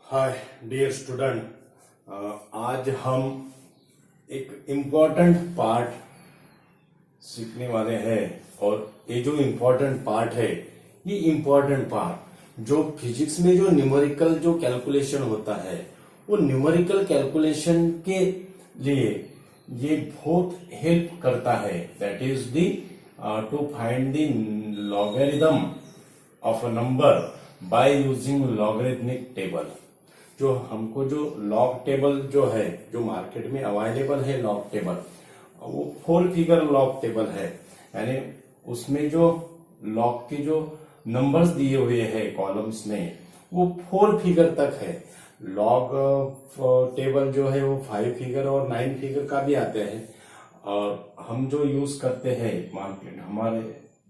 Hi dear student, आज हम एक इम्पोर्टेंट पार्ट सीखने वाले हैं। और ये जो इम्पोर्टेंट पार्ट है, ये इम्पोर्टेंट पार्ट जो फिजिक्स में जो न्यूमेरिकल जो कैलकुलेशन होता है, वो न्यूमेरिकल कैलकुलेशन के लिए ये बहुत हेल्प करता है। That is the to find the logarithm of a number by using logarithmic table. जो हमको जो लॉग टेबल जो है, जो मार्केट में अवेलेबल है लॉग टेबल, वो 4 फिगर लॉग टेबल है। यानी उसमें जो लॉग के जो नंबर्स दिए हुए हैं कॉलम्स में, वो 4 फिगर तक है। लॉग टेबल जो है वो 5 फिगर और 9 फिगर का भी आते हैं। और हम जो यूज करते हैं मार्केट, हमारे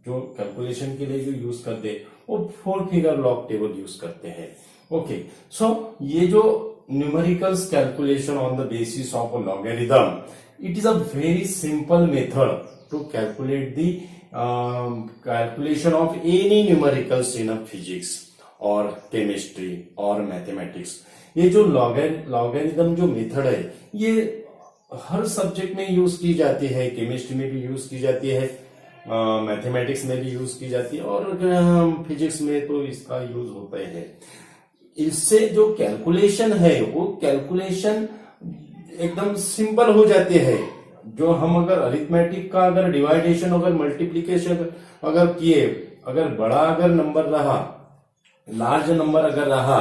जो कैलकुलेशन के लिए जो यूज करते हैं, वो 4 फिगर लॉग टेबल यूज करते हैं। ओके, सो ये जो numericals calculation on the basis of a logarithm, it is a very simple method to calculate the calculation of any numericals in a physics और chemistry और mathematics. ये जो logarithm जो method है, ये हर सब्जेक्ट में यूज की जाती है। केमिस्ट्री में भी यूज की जाती है, मैथमेटिक्स में भी यूज की जाती है, और फिजिक्स में तो इसका यूज होता है। इससे जो कैलकुलेशन है, वो कैलकुलेशन एकदम सिंपल हो जाते हैं। जो हम अगर अरिथमेटिक का अगर डिवाइडेशन अगर मल्टीप्लीकेशन अगर किए, अगर बड़ा अगर नंबर रहा, लार्ज नंबर अगर रहा,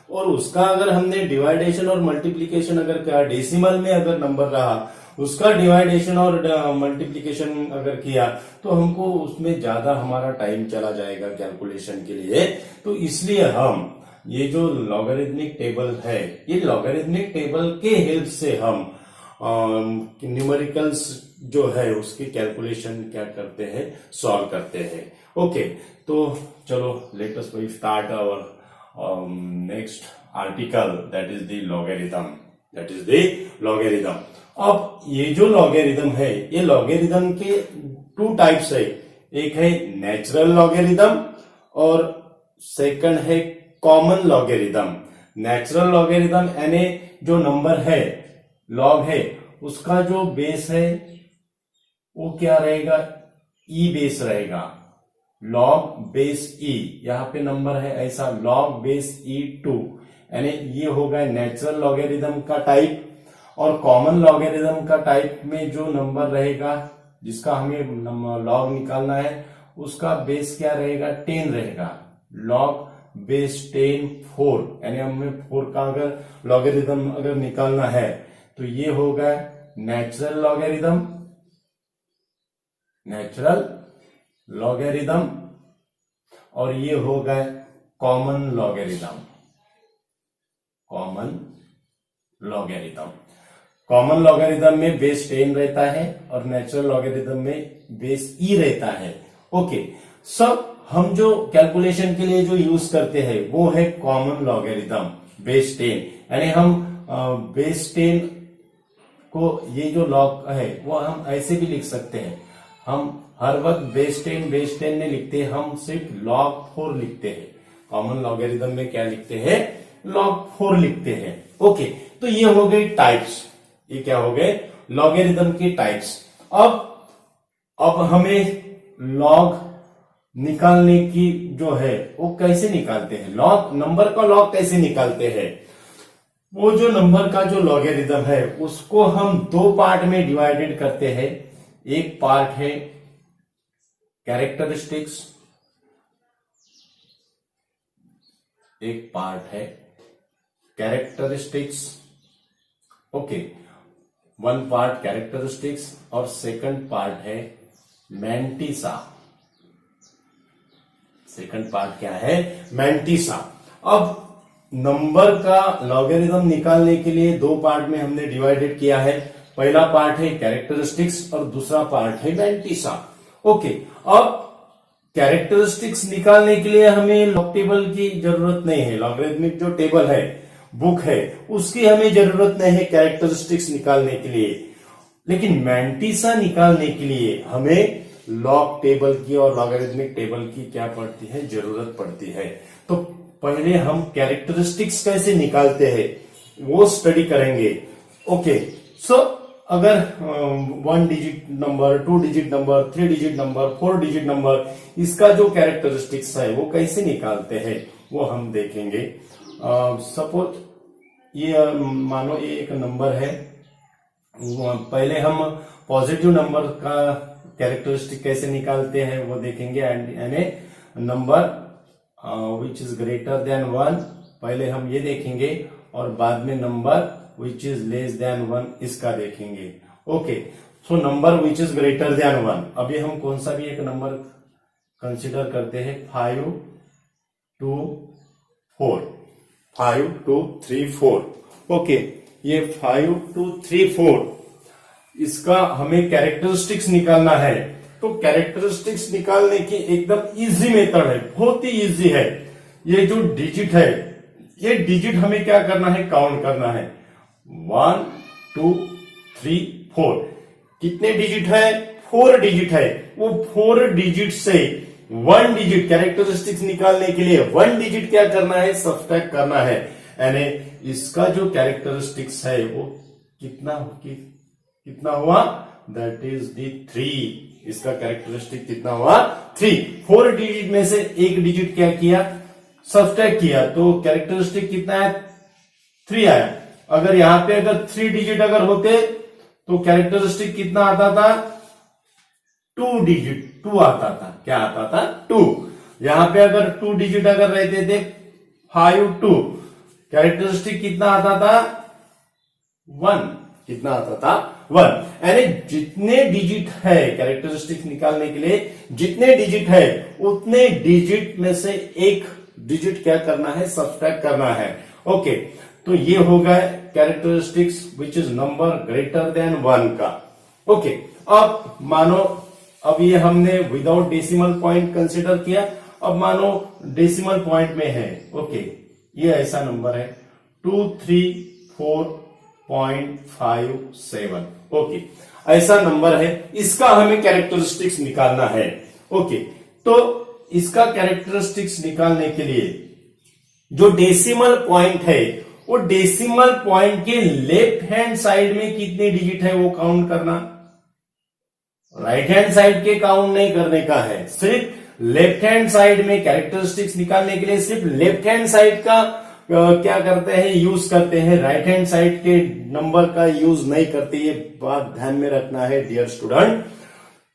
और उसका अगर हमने डिवाइडेशन और मल्टीप्लीकेशन अगर किया, डेसिमल में अगर नंबर रहा, उसका डिवाइडेशन और मल्टीप्लीकेशन अगर किया, तो हमको उसमें ज्यादा हमारा टाइम चला जाएगा कैलकुलेशन के लिए। तो इसलिए हम ये जो लॉगरिथमिक टेबल है, ये लॉगरिथमिक टेबल के हेल्प से हम न्यूमेरिकल्स जो है उसकी कैलकुलेशन क्या करते हैं, सॉल्व करते हैं। ओके, तो चलो let us start our next article, that is the logarithm. That is the logarithm. अब ये जो लॉगरिथम है, ये लॉगरिथम के 2 टाइप्स है। एक है नेचुरल लॉगरिथम और सेकंड है कॉमन लॉगरिथम। नेचुरल लॉगरिथम यानी जो नंबर है, लॉग है, उसका जो बेस है वो क्या रहेगा, ई बेस रहेगा। लॉग बेस ई, यहाँ पे नंबर है ऐसा, लॉग बेस ई 2, यानी ये होगा नेचुरल लॉगरिथम का टाइप। और कॉमन लॉगरिथम का टाइप में जो नंबर रहेगा, जिसका हमें लॉग निकालना है, उसका बेस क्या रहेगा, 10 रहेगा। लॉग बेस 10 4, यानी हमें 4 का अगर लॉगरिथम अगर निकालना है, तो ये होगा नेचुरल लॉगरिथम, नेचुरल लॉगरिथम, और ये होगा common logarithm, common logarithm. Common logarithm में बेस 10 रहता है और नेचुरल लॉगरिथम में बेस ई रहता है। ओके, सब हम जो कैलकुलेशन के लिए जो यूज करते हैं वो है कॉमन लॉगरिथम बेस 10। यानी हम बेस 10 को, ये जो लॉग है वो हम ऐसे भी लिख सकते हैं। हम हर वक्त बेस 10 नहीं लिखते, हम सिर्फ लॉग 4 लिखते हैं। कॉमन लॉगरिथम में क्या लिखते हैं, लॉग 4 लिखते हैं। ओके, तो ये हो गए टाइप्स। ये क्या हो गए, लॉगरिथम के टाइप्स। अब हमें लॉग निकालने की जो है वो कैसे निकालते हैं, लॉग नंबर का लॉग कैसे निकालते हैं। वो जो नंबर का जो लॉगरिथम है, उसको हम 2 पार्ट में डिवाइडेड करते हैं। एक पार्ट है कैरेक्टरिस्टिक्स, एक पार्ट है कैरेक्टरिस्टिक्स। ओके, 1 पार्ट कैरेक्टरिस्टिक्स और सेकंड पार्ट है मैंटिसा। सेकंड पार्ट क्या है, मैंटिसा। अब नंबर का लॉगरिथम निकालने के लिए 2 पार्ट में हमने डिवाइडेड किया है। पहला पार्ट है कैरेक्टरिस्टिक्स और दूसरा पार्ट है मैंटिसा। ओके, अब कैरेक्टरिस्टिक्स निकालने के लिए हमें लॉग टेबल की जरूरत नहीं है। लॉगरिथमिक जो टेबल है, बुक है, उसकी हमें जरूरत नहीं है कैरेक्टरिस्टिक्स निकालने के लिए। लेकिन मैंटिसा निकालने के लिए हमें लॉग टेबल की और लॉगरिथमिक टेबल की क्या पड़ती है, जरूरत पड़ती है। तो पहले हम कैरेक्टरिस्टिक्स कैसे निकालते हैं वो स्टडी करेंगे। ओके, सो अगर 1 digit number, 2 digit number, 3 digit number, 4 digit number, इसका जो कैरेक्टरिस्टिक्स है वो कैसे निकालते हैं वो हम देखेंगे। सपोज ये मानो ये एक नंबर है, पहले हम पॉजिटिव नंबर का कैरेक्टरिस्टिक कैसे निकालते हैं वो देखेंगे। And A number which is greater than 1, पहले हम ये देखेंगे और बाद में number which is less than 1 इसका देखेंगे। Okay, so number which is greater than 1, अभी हम कौन सा भी एक नंबर कंसिडर करते हैं, 5 2 4, 5 2 3 4। ओके, ये 5 2 3 4 इसका हमें कैरेक्टरिस्टिक्स निकालना है। तो कैरेक्टरिस्टिक्स निकालने की एकदम इजी मेथड है, बहुत ही इजी है। ये जो डिजिट है, ये डिजिट हमें क्या करना है, काउंट करना है। 1 2 3 4, कितने डिजिट है, 4 डिजिट है। वो 4 डिजिट से 1 डिजिट कैरेक्टरिस्टिक्स निकालने के लिए 1 डिजिट क्या करना है, सब्ट्रैक्ट करना है। यानी इसका जो कैरेक्टरिस्टिक्स है वो कितना हुआ, दैट इज दी 3। इसका कैरेक्टरिस्टिक कितना हुआ, 3। 4 डिजिट में से एक डिजिट क्या किया, सब्ट्रैक्ट किया, तो कैरेक्टरिस्टिक कितना है, 3 आया। अगर यहां पे अगर 3 डिजिट अगर होते तो कैरेक्टरिस्टिक कितना आता था, 2 डिजिट 2 आता था। क्या आता था, 2। यहां पे अगर 2 डिजिट अगर रहते थे 5 2, कैरेक्टरिस्टिक कितना आता था, 1। कितना आता था, 1। यानी जितने डिजिट है कैरेक्टरिस्टिक निकालने के लिए, जितने डिजिट है उतने डिजिट में से एक डिजिट क्या करना है, सब्ट्रैक्ट करना है। ओके, तो ये हो गया characteristics which is number greater than 1 का। ओके, अब मानो अब ये हमने विदाउट डेसिमल पॉइंट कंसिडर किया, अब मानो डेसिमल पॉइंट में है। ओके, ये ऐसा नंबर है 234.57। ओके, ऐसा नंबर है, इसका हमें कैरेक्टरिस्टिक्स निकालना है। ओके, तो इसका कैरेक्टरिस्टिक्स निकालने के लिए जो डेसिमल पॉइंट है, वो डेसिमल पॉइंट के लेफ्ट हैंड साइड में कितने डिजिट है वो काउंट करना, राइट हैंड साइड के काउंट नहीं करने का है। सिर्फ लेफ्ट हैंड साइड में कैरेक्टरिस्टिक्स निकालने के लिए सिर्फ लेफ्ट हैंड साइड का क्या करते हैं, यूज करते हैं, राइट हैंड साइड के नंबर का यूज नहीं करते। ये बात ध्यान में रखना है डियर स्टूडेंट।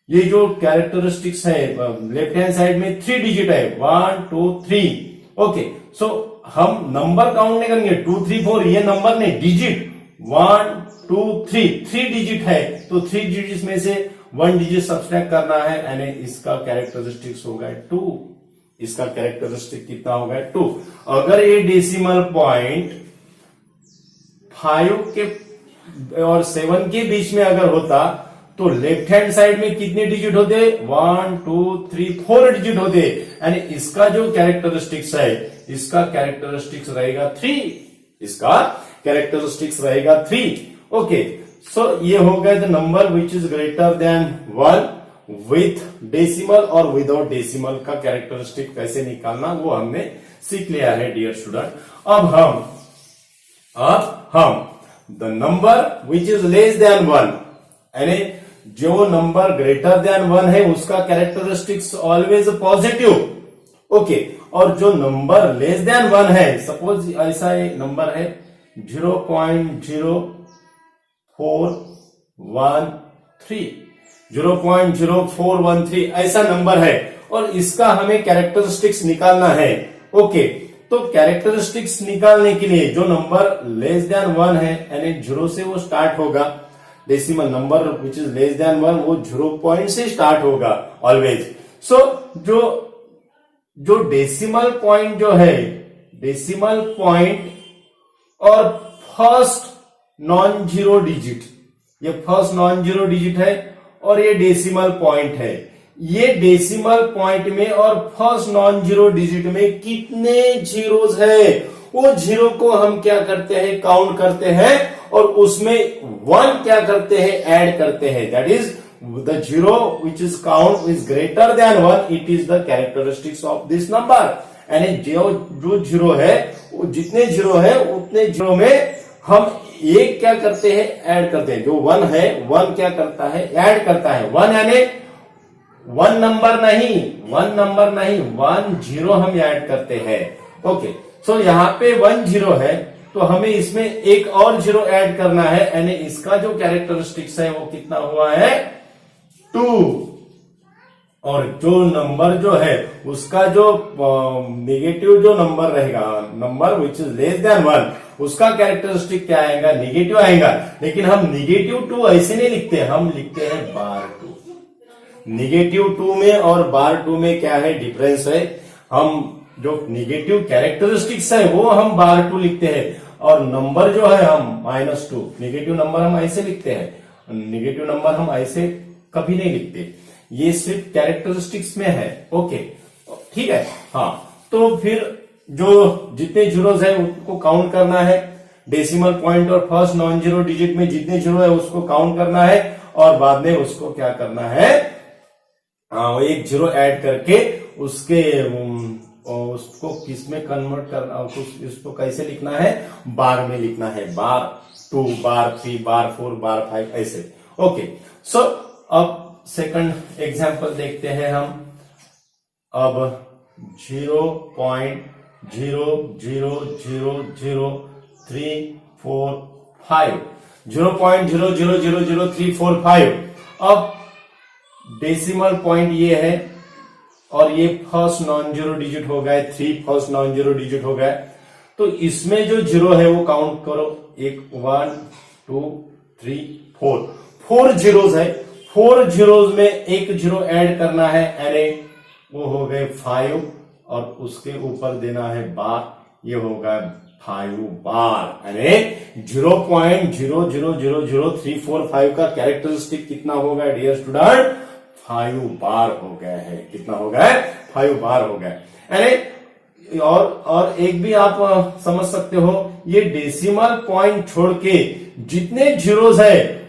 ये जो कैरेक्टरिस्टिक्स है लेफ्ट हैंड साइड में 3 डिजिट है, 1 2 3। ओके, सो हम नंबर काउंट नहीं करेंगे, 2 3 4 ये नंबर नहीं, डिजिट 1 2 3 3 डिजिट है, तो 3 डिजिट में से 1 डिजिट सब्ट्रैक्ट करना है। यानी इसका कैरेक्टरिस्टिक्स होगा 2। इसका कैरेक्टरिस्टिक कितना होगा, 2। अगर ये डेसिमल पॉइंट 5 के और 7 के बीच में अगर होता तो लेफ्ट हैंड साइड में कितने डिजिट होते, 1 2 3 4 डिजिट होते। यानी इसका जो कैरेक्टरिस्टिक्स है, इसका कैरेक्टरिस्टिक्स रहेगा 3। इसका कैरेक्टरिस्टिक्स रहेगा 3। ओके, सो ये हो गया the number which is greater than 1 with decimal और विदाउट डेसिमल का कैरेक्टरिस्टिक कैसे निकालना वो हमने सीख लिया है डियर स्टूडेंट। अब हम the number which is less than 1, यानी जो नंबर ग्रेटर देन 1 है उसका कैरेक्टरिस्टिक्स ऑलवेज पॉजिटिव। ओके, और जो नंबर लेस देन 1 है, सपोज ऐसा एक नंबर है 0.0413 ऐसा नंबर है और इसका हमें कैरेक्टरिस्टिक्स निकालना है। ओके, तो कैरेक्टरिस्टिक्स निकालने के लिए जो नंबर लेस देन 1 है, यानी 0 से वो स्टार्ट होगा, decimal number which is less than 1 वो 0 पॉइंट से स्टार्ट होगा ऑलवेज। सो जो डेसिमल पॉइंट जो है, डेसिमल पॉइंट और फर्स्ट नॉन जीरो डिजिट, ये फर्स्ट नॉन जीरो डिजिट है और ये डेसिमल पॉइंट है। ये डेसिमल पॉइंट में और फर्स्ट नॉन जीरो डिजिट में कितने जीरोस है, वो जीरो को हम क्या करते हैं, काउंट करते हैं और उसमें 1 क्या करते हैं, ऐड करते हैं। That is the zero which is count is greater than 1, it is the characteristics of this number. यानी जो जीरो है, वो जितने जीरो है उतने जीरो में हम एक क्या करते हैं, ऐड करते हैं. जो 1 है, 1 क्या करता है, ऐड करता है. 1 यानी 1 नंबर नहीं, 1 जीरो हम ऐड करते हैं. ओके, सो यहाँ पे 1 जीरो है, तो हमें इसमें एक और जीरो ऐड करना है. यानी इसका जो कैरेक्टरिस्टिक्स है वो कितना हुआ है, 2. और जो नंबर जो है उसका जो नेगेटिव जो नंबर रहेगा, number which is less than 1, उसका कैरेक्टरिस्टिक क्या आएगा, नेगेटिव आएगा. लेकिन हम नेगेटिव 2 ऐसे नहीं लिखते, हम लिखते हैं बार 2. नेगेटिव 2 में और बार 2 में क्या है, डिफरेंस है. हम जो नेगेटिव कैरेक्टरिस्टिक्स है वो हम बार 2 लिखते हैं, और नंबर जो है हम -2. नेगेटिव नंबर हम ऐसे लिखते हैं, नेगेटिव नंबर हम ऐसे कभी नहीं लिखते. ये सिर्फ कैरेक्टरिस्टिक्स में है. ओके, ठीक है. हाँ, तो फिर जो जितने जीरोस है उनको काउंट करना है. डेसिमल पॉइंट और फर्स्ट नॉन जीरो डिजिट में जितने जीरो है उसको काउंट करना है, और बाद में उसको क्या करना है, एक जीरो ऐड करके उसके उसको किस में कन्वर्ट करना, इसको कैसे लिखना है, बार में लिखना है. बार 2, बार 3, बार 4, बार 5 ऐसे. ओके, सो अब सेकंड एग्जाम्पल देखते हैं हम. अब 0.0000345 0.0000345. अब डेसिमल पॉइंट ये है, और ये फर्स्ट नॉन जीरो डिजिट हो गए, 3 फर्स्ट नॉन जीरो डिजिट हो गए. तो इसमें जो जीरो है वो काउंट करो. 1 2 3 4 जीरोस है. 4 जीरोस में एक जीरो ऐड करना है, यानी वो हो गए 5, और उसके ऊपर देना है बार. ये होगा 5 बार. यानी 0.0000345 का कैरेक्टरिस्टिक कितना होगा डियर स्टूडेंट, 5 बार हो गया है. कितना हो गया, 5 बार हो गया. यानी और एक भी आप समझ सकते हो, ये डेसिमल पॉइंट छोड़ के जितने जीरोस है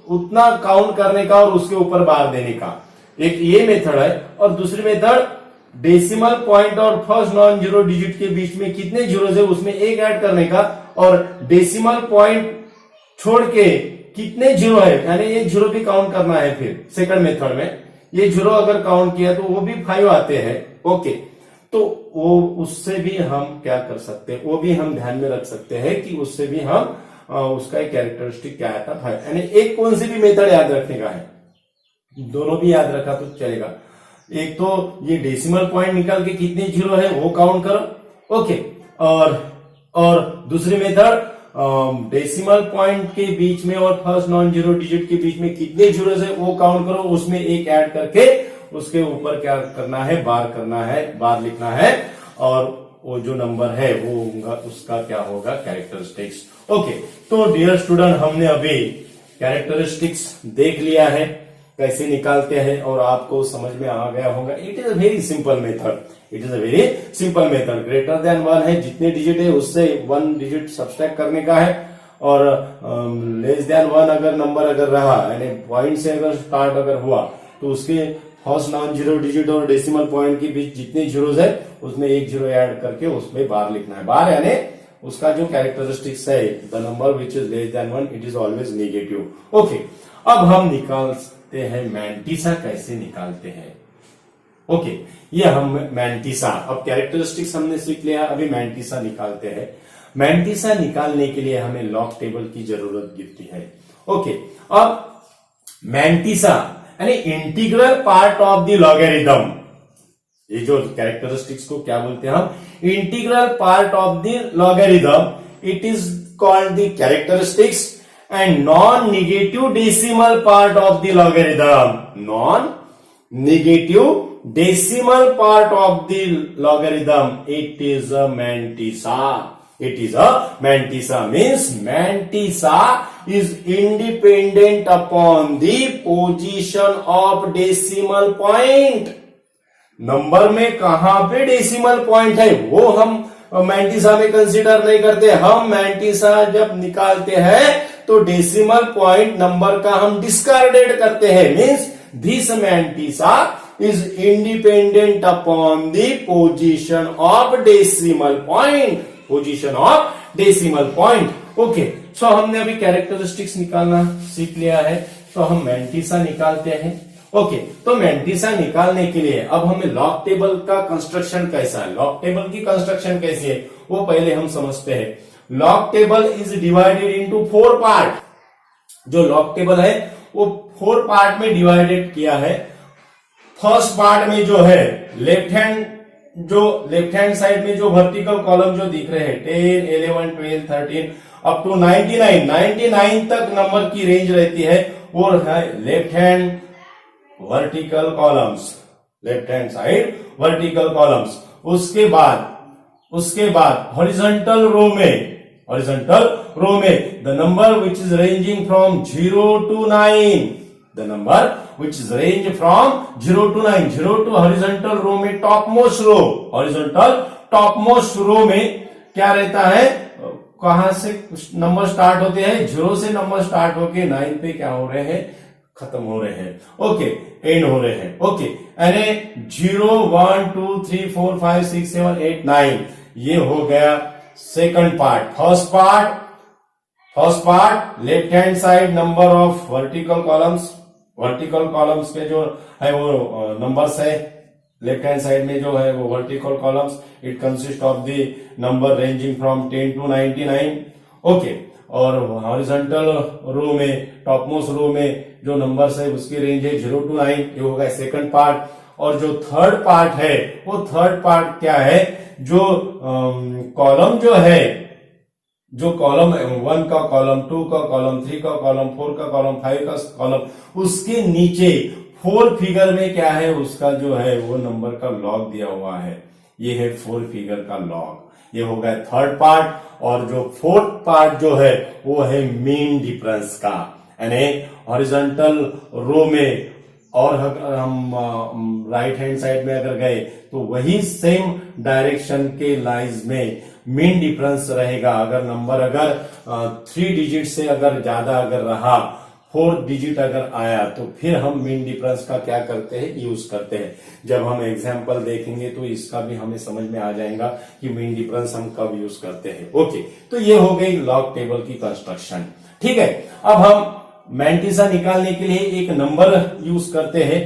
उतना काउंट करने का और उसके ऊपर बार देने का. एक ये मेथड है, और दूसरी मेथड डेसिमल पॉइंट और फर्स्ट नॉन जीरो डिजिट के बीच में कितने जीरोस है उसमें एक ऐड करने का, और डेसिमल पॉइंट छोड़ के कितने जीरो है, यानी ये जीरो भी काउंट करना है. फिर सेकंड मेथड में ये जीरो अगर काउंट किया तो वो भी 5 आते हैं. ओके, तो वो उससे भी हम क्या कर सकते हैं, वो भी हम ध्यान में रख सकते हैं कि उससे भी हम उसका एक कैरेक्टरिस्टिक क्या आता है. यानी एक कौन सी भी मेथड याद रखने का है, दोनों भी याद रखा तो चलेगा. एक तो ये डेसिमल पॉइंट निकाल के कितने जीरो है वो काउंट करो. ओके, और दूसरी मेथड डेसिमल पॉइंट के बीच में और फर्स्ट नॉन जीरो डिजिट के बीच में कितने जीरो है वो काउंट करो, उसमें एक ऐड करके उसके ऊपर क्या करना है, बार करना है, बार लिखना है, और वो जो नंबर है वो होगा, उसका क्या होगा, कैरेक्टरिस्टिक्स. ओके, तो डियर स्टूडेंट, हमने अभी कैरेक्टरिस्टिक्स देख लिया है कैसे निकालते हैं, और आपको समझ में आ गया होगा. It is a very simple method. Greater than 1 है, जितने डिजिट है उससे 1 डिजिट सब्सट्रैक्ट करने का है, और लेस देन 1 अगर नंबर अगर रहा, यानी पॉइंट से अगर स्टार्ट अगर हुआ, तो उसके फर्स्ट नॉन जीरो डिजिट और डेसिमल पॉइंट के बीच जितने जीरोस है उसमें एक जीरो ऐड करके उसमें बार लिखना है. बार यानी उसका जो कैरेक्टरिस्टिक्स है, the number which is less than 1, it is always negative. Okay, अब हम निकालते हैं मैंटिसा. कैसे निकालते हैं, ओके, ये हम मैंटिसा, अब कैरेक्टरिस्टिक्स हमने सीख लिया, अभी मैंटिसा निकालते हैं. मैंटिसा निकालने के लिए हमें लॉग टेबल की जरूरत गिरती है. ओके, अब मैंटिसा यानी integral part of the logarithm. ये जो कैरेक्टरिस्टिक्स को क्या बोलते हैं हम, integral part of the logarithm. It is called the characteristics. And non negative decimal part of the logarithm. Non negative decimal part of the logarithm, it is a mantissa. Means mantissa is independent upon the position of decimal point. Number में कहां पे decimal point है वो हम mantissa में consider नहीं करते. हम मैंटिसा जब निकालते हैं तो डेसिमल पॉइंट नंबर का हम डिस्कार्डेड करते हैं, means this mantissa is independent upon the position of decimal point, position of decimal point. Okay, so हमने अभी कैरेक्टरिस्टिक्स निकालना सीख लिया है, तो हम मैंटिसा निकालते हैं। ओके, तो मैंटिसा निकालने के लिए अब हमें लॉग टेबल का कंस्ट्रक्शन कैसा है, लॉग टेबल की कंस्ट्रक्शन कैसी है वो पहले हम समझते हैं। Log table is divided into 4 part. जो लॉग टेबल है वो 4 पार्ट में डिवाइडेड किया है। फर्स्ट पार्ट में जो है लेफ्ट हैंड साइड में जो वर्टिकल कॉलम जो दिख रहे हैं 10, 11, 12, 13 अप टू 99 तक नंबर की रेंज रहती है, और है left hand vertical columns, left hand side vertical columns. उसके बाद हॉरिजॉन्टल रो में the number which is ranging from 0 to 9, the number which is range from 0 to 9, 0 to horizontal row में top most row, horizontal top most row में क्या रहता है, कहां से नंबर स्टार्ट होते हैं, 0 से नंबर स्टार्ट होके 9 पे क्या हो रहे हैं, खत्म हो रहे हैं। ओके, एंड हो रहे हैं। ओके, यानी 0, 1, 2, 3, 4, 5, 6, 7, 8, 9 ये हो गया second part. First part left hand side number of vertical columns के जो है वो नंबर्स है, लेफ्ट हैंड साइड में जो है वो vertical columns, it consist of the number ranging from 10 to 99। Okay, और हॉरिजॉन्टल रो में टॉप मोस्ट रो में जो नंबर्स है उसकी रेंज है 0 to 9, ये होगा सेकंड पार्ट। और जो थर्ड पार्ट है वो थर्ड पार्ट क्या है, जो कॉलम जो है, जो कॉलम 1 का कॉलम, 2 का कॉलम, 3 का कॉलम, 4 का कॉलम, 5 का कॉलम, उसके नीचे 4 फिगर में क्या है, उसका जो है वो नंबर का लॉग दिया हुआ है, ये है 4 फिगर का लॉग। ये हो गया थर्ड पार्ट। और जो फोर्थ पार्ट जो है वो है मीन डिफरेंस का, यानी हॉरिजॉन्टल रो में, और हम राइट हैंड साइड में अगर गए तो वही सेम डायरेक्शन के लाइंस में मीन डिफरेंस रहेगा। अगर नंबर 3 डिजिट से अगर ज्यादा अगर रहा, 4 डिजिट अगर आया, तो फिर हम मीन डिफरेंस का क्या करते हैं, यूज करते हैं। जब हम एग्जाम्पल देखेंगे तो इसका भी हमें समझ में आ जाएगा कि मीन डिफरेंस हम कब यूज करते हैं। ओके, तो ये हो गई लॉग टेबल की कंस्ट्रक्शन। ठीक है, अब हम मैंटिसा निकालने के लिए एक नंबर यूज करते हैं।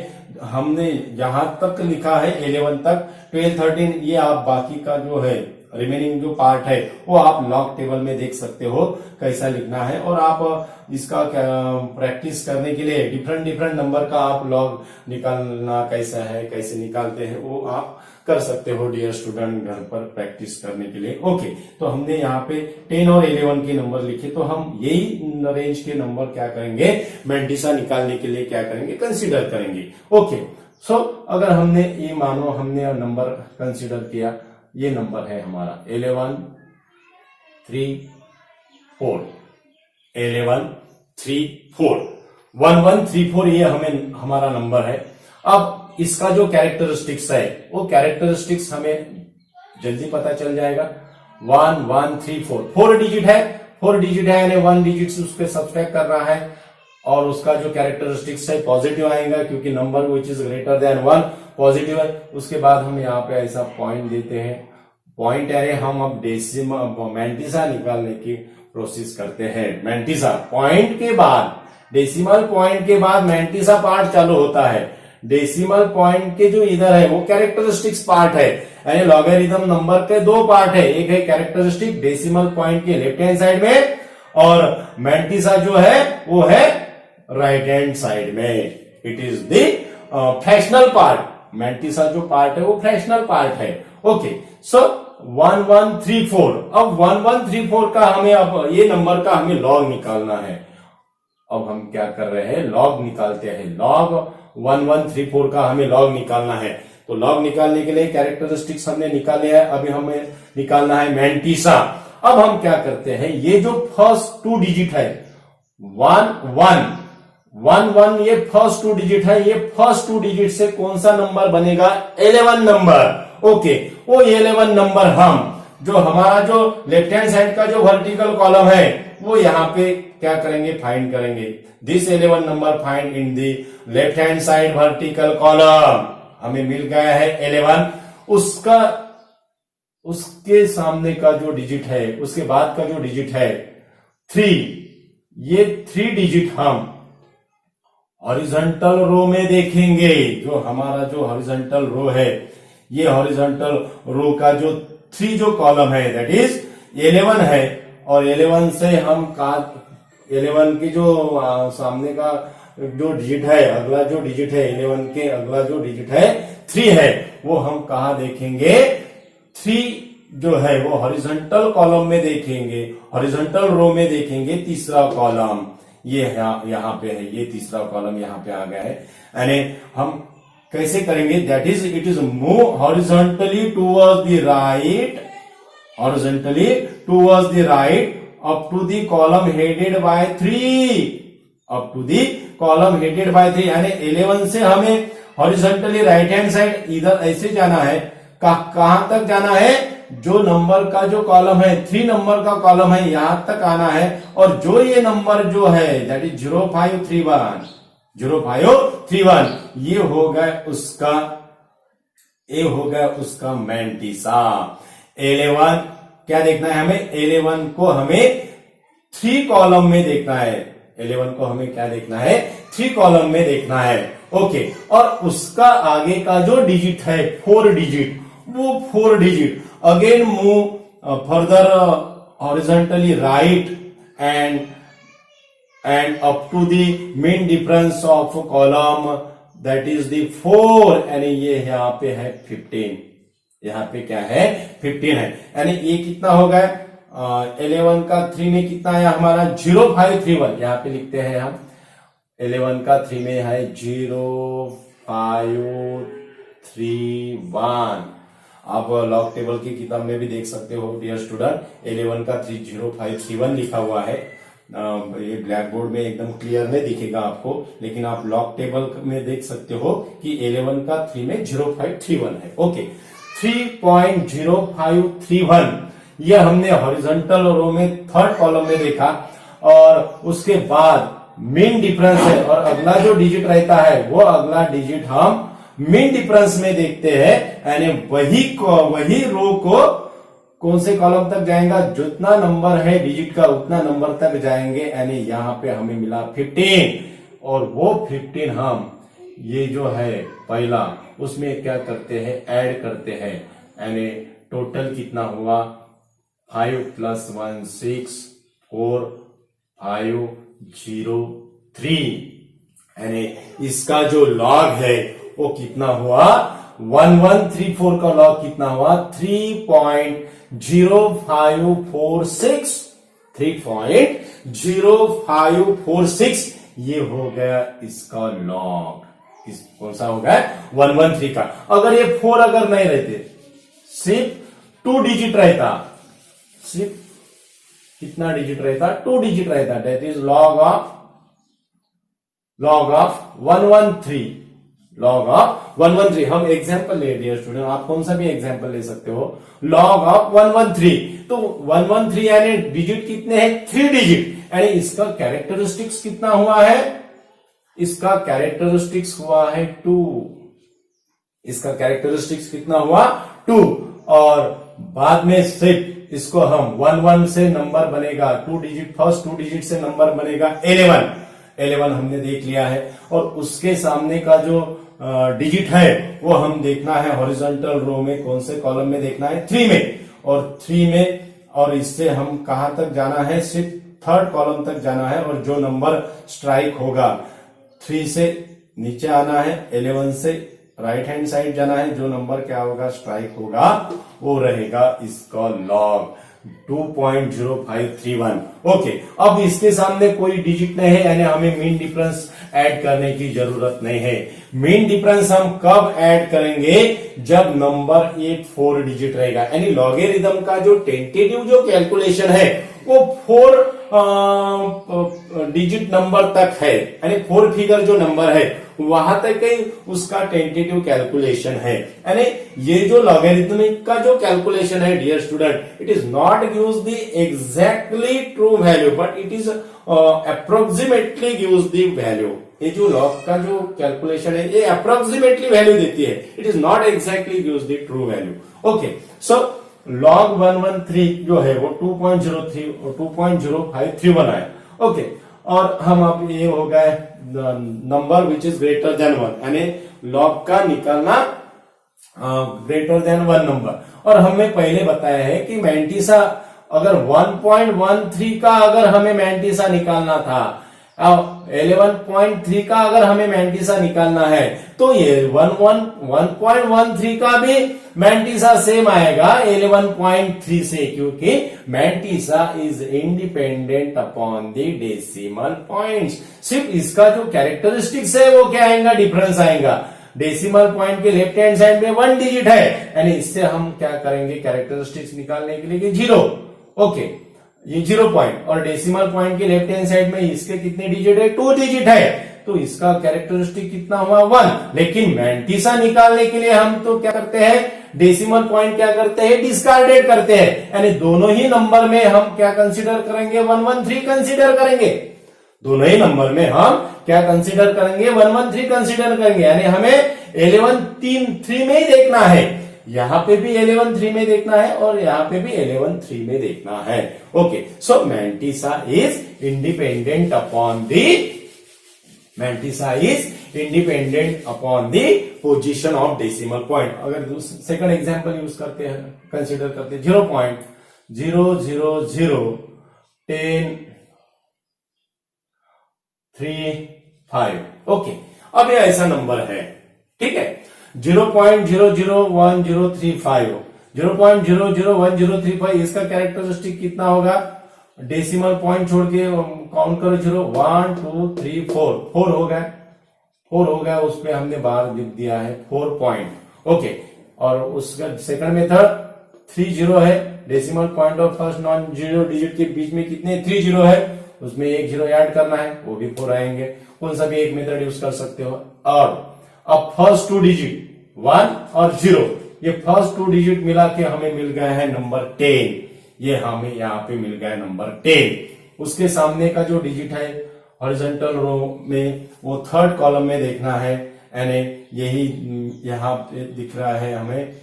हमने जहां तक लिखा है 11 तक, 12, 13 ये आप बाकी का जो है रिमेनिंग जो पार्ट है वो आप लॉग टेबल में देख सकते हो कैसा लिखना है। और आप इसका प्रैक्टिस करने के लिए डिफरेंट नंबर का आप लॉग निकालना कैसा है, कैसे निकालते हैं, वो आप कर सकते हो डियर स्टूडेंट घर पर प्रैक्टिस करने के लिए। ओके, तो हमने यहाँ पे 10 और 11 के नंबर लिखे, तो हम यही रेंज के नंबर क्या करेंगे, मैंटिसा निकालने के लिए क्या करेंगे, कंसिडर करेंगे। ओके, सो अगर हमने ये मानो हमने नंबर कंसिडर किया, ये नंबर है हमारा 11, 3, 4, 11, 3, 4, 1, 1, 3, 4 ये हमारा नंबर है। अब इसका जो कैरेक्टरिस्टिक्स है वो कैरेक्टरिस्टिक्स हमें जल्दी पता चल जाएगा। 1, 1, 3, 4 4 डिजिट है, 4 डिजिट है, यानी 1 डिजिट से उसके सब्सट्रैक्ट कर रहा है, और उसका जो कैरेक्टरिस्टिक्स है पॉजिटिव आएगा, क्योंकि number which is greater than 1 positive है। उसके बाद हम यहाँ पे ऐसा पॉइंट देते हैं, पॉइंट यानी हम अब मैंटिसा निकालने की प्रोसेस करते हैं। मैंटिसा पॉइंट के बाद, डेसिमल पॉइंट के बाद मैंटिसा पार्ट चालू होता है। डेसिमल पॉइंट के जो इधर है वो कैरेक्टरिस्टिक्स पार्ट है, यानी लॉगरिथम नंबर के 2 पार्ट है, एक है कैरेक्टरिस्टिक डेसिमल पॉइंट के लेफ्ट हैंड साइड में, और मैंटिसा जो है वो है राइट हैंड साइड में। It is the fractional part. Mantissa जो पार्ट है वो फ्रैक्शनल पार्ट है। ओके, सो 1, 1, 3, 4। अब 1, 1, 3, 4 का हमें, अब ये नंबर का हमें लॉग निकालना है। अब हम क्या कर रहे हैं, लॉग निकालते हैं। लॉग 1, 1, 3, 4 का हमें लॉग निकालना है। तो लॉग निकालने के लिए कैरेक्टरिस्टिक्स हमने निकाले हैं, अभी हमें निकालना है मैंटिसा। अब हम क्या करते हैं, ये जो फर्स्ट 2 डिजिट है 1, 1, 1, 1 ये फर्स्ट 2 डिजिट है, ये फर्स्ट 2 डिजिट से कौन सा नंबर बनेगा, 11 नंबर। ओके, वो 11 नंबर हम जो हमारा जो लेफ्ट हैंड साइड का जो वर्टिकल कॉलम है वो यहाँ पे क्या करेंगे, फाइंड करेंगे। This 11 number find in the left hand side vertical column. हमें मिल गया है 11, उसके सामने का जो डिजिट है, उसके बाद का जो डिजिट है 3, ये 3 डिजिट हम हॉरिजॉन्टल रो में देखेंगे। जो हमारा जो हॉरिजॉन्टल रो है, ये हॉरिजॉन्टल रो का जो 3 जो कॉलम है दैट इज 11 है, और 11 से हम 11 की जो सामने का जो डिजिट है, अगला जो डिजिट है 11 के अगला जो डिजिट है 3 है, वो हम कहा देखेंगे, 3 जो है वो हॉरिजॉन्टल कॉलम में देखेंगे, हॉरिजॉन्टल रो में देखेंगे, तीसरा कॉलम ये यहाँ पे है, ये तीसरा कॉलम यहाँ पे आ गया है। यानी हम कैसे करेंगे, that is it is move horizontally towards the right, horizontally towards the right up to the column headed by 3, up to the column headed by 3। यानी 11 से हमें हॉरिजॉन्टली राइट हैंड साइड इधर ऐसे जाना है, कहां तक जाना है, जो नंबर का जो कॉलम है 3 नंबर का कॉलम है यहां तक आना है, और जो ये नंबर जो है दैट इज 0531, 0531 ये हो गया उसका, ये हो गया उसका मैंटिसा। 11 क्या देखना है हमें, 11 को हमें 3 कॉलम में देखना है, 11 को हमें क्या देखना है, 3 कॉलम में देखना है। ओके, और उसका आगे का जो डिजिट है 4 डिजिट, वो 4 digit again move further horizontally right and up to the main difference of column that is the 4, यानी ये यहाँ पे है 15, यहाँ पे क्या है 15 है। यानी ये कितना हो गया, 11 का 3 में कितना है हमारा 0531, यहाँ पे लिखते हैं हम 11 का 3 में है 0531। आप लॉग टेबल की किताब में भी देख सकते हो डियर स्टूडेंट, 11 का 0531 लिखा हुआ है। ये ब्लैक बोर्ड में एकदम क्लियर नहीं दिखेगा आपको, लेकिन आप लॉग टेबल में देख सकते हो कि 11 का 3 में 0531 है। ओके, 3.0531 ये हमने हॉरिजॉन्टल रो में 3rd कॉलम में देखा, और उसके बाद मेन डिफरेंस है, और अगला जो डिजिट रहता है वो अगला डिजिट हम मेन डिफरेंस में देखते हैं। यानी वही रो को कौन से कॉलम तक जाएगा, जितना नंबर है डिजिट का उतना नंबर तक जाएंगे। यानी यहाँ पे हमें मिला 15, और वो 15 हम ये जो है पहला उसमें क्या करते हैं, ऐड करते हैं। यानी टोटल कितना हुआ, 5 + 1 6 4 5 0 3। यानी इसका जो लॉग है वो कितना हुआ, 1134 का लॉग कितना हुआ, 3.0546, 3.0546 ये हो गया इसका लॉग। कौन सा हो गया, 113 का। अगर ये 4 अगर नहीं रहते, सिर्फ 2 डिजिट रहता, सिर्फ कितना डिजिट रहता, 2 डिजिट रहता, that is log of 113, log of 113। हम एग्जांपल ले डियर स्टूडेंट, आप कौन सा भी एग्जांपल ले सकते हो, लॉग ऑफ 113। तो 113 यानी डिजिट कितने हैं, 3 डिजिट, यानी इसका कैरेक्टरिस्टिक्स कितना हुआ है, इसका कैरेक्टरिस्टिक्स हुआ है 2, इसका कैरेक्टरिस्टिक्स कितना हुआ 2, और बाद में सिर्फ इसको हम 11 से नंबर बनेगा 2 डिजिट, फर्स्ट 2 डिजिट से नंबर बनेगा 11 हमने देख लिया है। और उसके सामने का जो डिजिट है वो हम देखना है हॉरिजॉन्टल रो में, कौन से कॉलम में देखना है, 3 में, और 3 में, और इससे हम कहां तक जाना है, सिर्फ 3rd कॉलम तक जाना है, और जो नंबर स्ट्राइक होगा 3 से नीचे आना है, 11 से राइट हैंड साइड जाना है, जो नंबर क्या होगा स्ट्राइक होगा वो रहेगा इसका लॉग 2.0531। ओके, अब इसके सामने कोई डिजिट नहीं है, यानी हमें मीन डिफरेंस ऐड करने की जरूरत नहीं है। मीन डिफरेंस हम कब ऐड करेंगे, जब नंबर एक 4 डिजिट रहेगा। यानी लॉगरिथम का जो टेंटेटिव जो कैलकुलेशन है वो 4 डिजिट नंबर तक है, यानी 4 फिगर जो नंबर है वहां तक ही उसका टेंटेटिव कैलकुलेशन है। यानी ये जो लॉगरिथमिक का जो कैलकुलेशन है dear student, it is not gives the exactly true value but it is approximately gives the value. ये जो लॉग का जो कैलकुलेशन है ये अप्रोक्सीमेटली वैल्यू देती है, it is not exactly gives the true value. Okay, so log 113 जो है वो 2.03 और 2.053 है। ओके, और हम अब ये हो गए number which is greater than 1, यानी लॉग का निकालना ग्रेटर देन 1 नंबर। और हमने पहले बताया है कि मैंटिसा अगर 1.13 का अगर हमें मैंटिसा निकालना था, 11.3 का अगर हमें मैंटिसा निकालना है तो ये 1.13 का भी मैंटिसा सेम आएगा 11.3 से, क्योंकि mantissa is independent upon the decimal points. सिर्फ इसका जो कैरेक्टरिस्टिक्स है वो क्या आएगा, डिफरेंस आएगा। डेसिमल पॉइंट के लेफ्ट हैंड साइड में 1 डिजिट है, यानी इससे हम क्या करेंगे कैरेक्टरिस्टिक्स निकालने के लिए 0। ओके, ये 0 पॉइंट, और डेसिमल पॉइंट के लेफ्ट हैंड साइड में इसके कितने डिजिट है, 2 डिजिट है, तो इसका कैरेक्टरिस्टिक कितना हुआ 1। लेकिन मैंटिसा निकालने के लिए हम तो क्या करते हैं, डेसिमल पॉइंट क्या करते हैं, डिस्कार्डेड करते हैं, यानी दोनों ही नंबर में हम क्या कंसीडर करेंगे, 113 कंसीडर करेंगे। दोनों ही नंबर में हम क्या कंसीडर करेंगे, 113 कंसीडर करेंगे, यानी हमें 11.3 में ही देखना है। यहां पे भी 11.3 में देखना है और यहां पे भी 11.3 में देखना है। Okay, so mantissa is independent upon the position of decimal point. अगर सेकंड एग्जांपल यूज करते हैं, कंसीडर करते हैं 0.0001035। ओके, अब ये ऐसा नंबर है, ठीक है, 0.001035, 0.001035 इसका कैरेक्टरिस्टिक कितना होगा, डेसिमल पॉइंट छोड़ के काउंट करो 0 1 2 3 4 4 हो गया, उस पे हमने बार लिख दिया है 4 पॉइंट। ओके, और उसका सेकंड मेथड 30 है, डेसिमल पॉइंट और फर्स्ट नॉन जीरो डिजिट के बीच में कितने 30 है, उसमें एक 0 ऐड करना है, वो भी 4 आएंगे। कौन सा भी एक मेथड यूज कर सकते हो। और अब फर्स्ट 2 डिजिट 1 और 0, ये फर्स्ट 2 डिजिट मिला के हमें मिल गया है नंबर 10, ये हमें यहाँ पे मिल गया है नंबर 10। उसके सामने का जो डिजिट है हॉरिजॉन्टल रो में वो थर्ड कॉलम में देखना है, यानी यही यहाँ पे दिख रहा है हमें,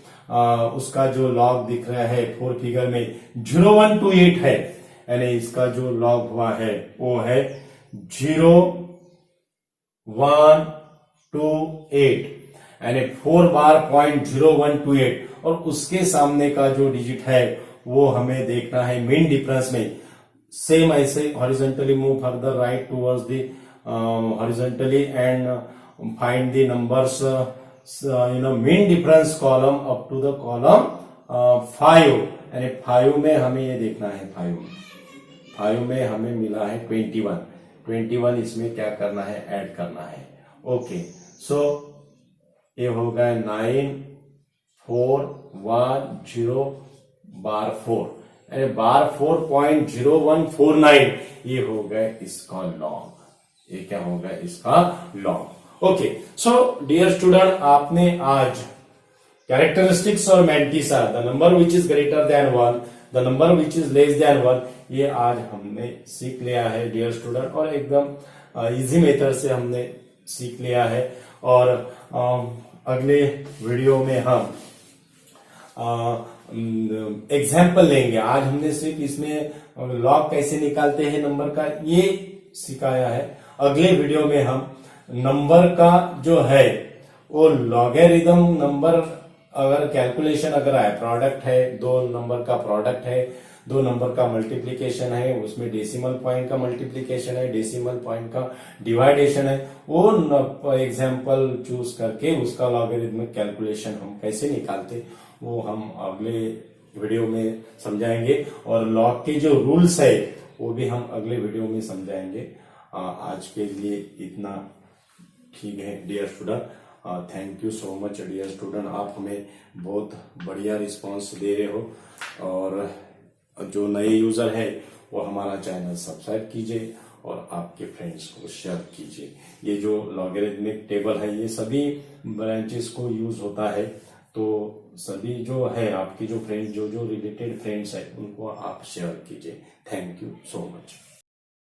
उसका जो लॉग दिख रहा है 4 फिगर में 0128 है, यानी इसका जो लॉग हुआ है वो है 0128, यानी 4 बार 0.0128, और उसके सामने का जो डिजिट है वो हमें देखना है मीन डिफरेंस में। सेम ऐसे horizontally move further right towards the horizontally and find the numbers mean difference column up to the column 5, यानी 5 में हमें ये देखना है, 5 में हमें मिला है 21, इसमें क्या करना है, ऐड करना है। ओके, सो ये हो गया 9410 बार 4, यानी बार 4.0149, ये हो गया इसका लॉग, ये क्या हो गया इसका log. Okay, so dear student, आपने आज कैरेक्टरिस्टिक्स और mantissa, the number which is greater than 1, the number which is less than 1, ये आज हमने सीख लिया है डियर स्टूडेंट, और एकदम इजी मेथड से हमने सीख लिया है। और अगले वीडियो में हम एग्जाम्पल लेंगे। आज हमने सिर्फ इसमें लॉग कैसे निकालते हैं नंबर का ये सिखाया है। अगले वीडियो में हम नंबर का जो है वो लॉगरिथम नंबर अगर कैलकुलेशन अगर आए, प्रोडक्ट है, 2 नंबर का प्रोडक्ट है, 2 नंबर का मल्टीप्लीकेशन है, उसमें डेसिमल पॉइंट का मल्टीप्लीकेशन है, डेसिमल पॉइंट का डिवाइडेशन है, वो एग्जाम्पल चूज करके उसका लॉगरिथमिक कैलकुलेशन हम कैसे निकालते वो हम अगले वीडियो में समझाएंगे। और लॉग के जो रूल्स है वो भी हम अगले वीडियो में समझाएंगे। आज के लिए इतना ठीक है dear student. Thank you so much dear student, आप हमें बहुत बढ़िया रिस्पांस दे रहे हो और जो नए यूजर है वो हमारा चैनल सब्सक्राइब कीजिए और आपके फ्रेंड्स को शेयर कीजिए। ये जो लॉगरिथमिक टेबल है ये सभी ब्रांचेस को यूज होता है, तो सभी जो है आपके जो फ्रेंड्स जो रिलेटेड फ्रेंड्स है उनको आप शेयर कीजिए। Thank you so much.